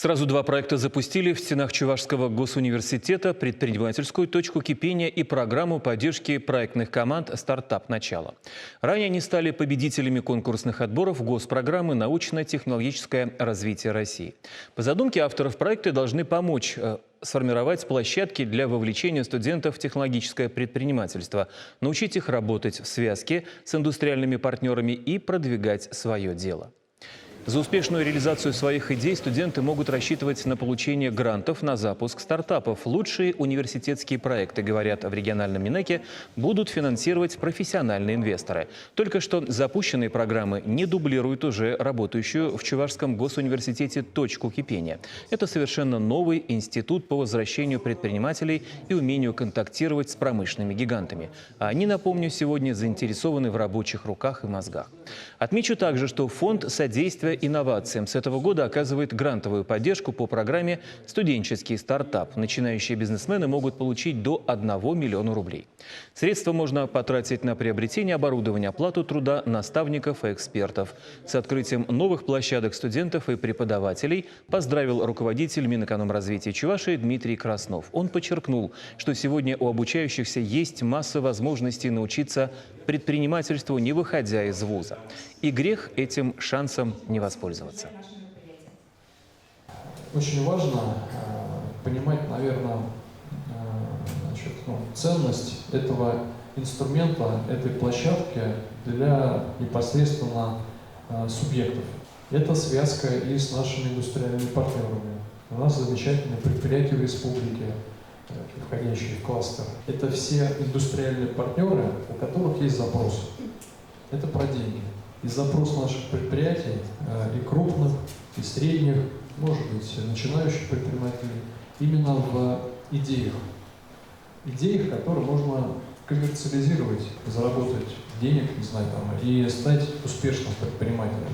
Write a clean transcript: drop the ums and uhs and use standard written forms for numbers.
Сразу два проекта запустили в стенах Чувашского госуниверситета: предпринимательскую точку кипения и программу поддержки проектных команд «Стартап. Начало». Ранее они стали победителями конкурсных отборов госпрограммы «Научно-технологическое развитие России». По задумке авторов, проекты должны помочь сформировать площадки для вовлечения студентов в технологическое предпринимательство, научить их работать в связке с индустриальными партнерами и продвигать свое дело. За успешную реализацию своих идей студенты могут рассчитывать на получение грантов на запуск стартапов. Лучшие университетские проекты, говорят в региональном Минэке, будут финансировать профессиональные инвесторы. Только что запущенные программы не дублируют уже работающую в Чувашском госуниверситете точку кипения. Это совершенно новый институт по возвращению предпринимателей и умению контактировать с промышленными гигантами. А они, напомню, сегодня заинтересованы в рабочих руках и мозгах. Отмечу также, что фонд содействия инновациям с этого года оказывает грантовую поддержку по программе «Студенческий стартап». Начинающие бизнесмены могут получить до 1 миллиона рублей. Средства можно потратить на приобретение оборудования, оплату труда наставников и экспертов. С открытием новых площадок студентов и преподавателей поздравил руководитель Минэкономразвития Чувашии Дмитрий Краснов. Он подчеркнул, что сегодня у обучающихся есть масса возможностей научиться предпринимательству, не выходя из вуза. И грех этим шансом не воспользоваться. Очень важно понимать, наверное, ценность этого инструмента, этой площадки для непосредственно субъектов. Это связка и с нашими индустриальными партнерами. У нас замечательные предприятия в республике, входящие в кластер. Это все индустриальные партнеры, у которых есть запрос. Это про деньги. И запрос наших предприятий, и крупных, и средних, может быть, начинающих предпринимателей, именно в идеях. Идеях, которые можно коммерциализировать, заработать денег, не знаю, и стать успешным предпринимателем.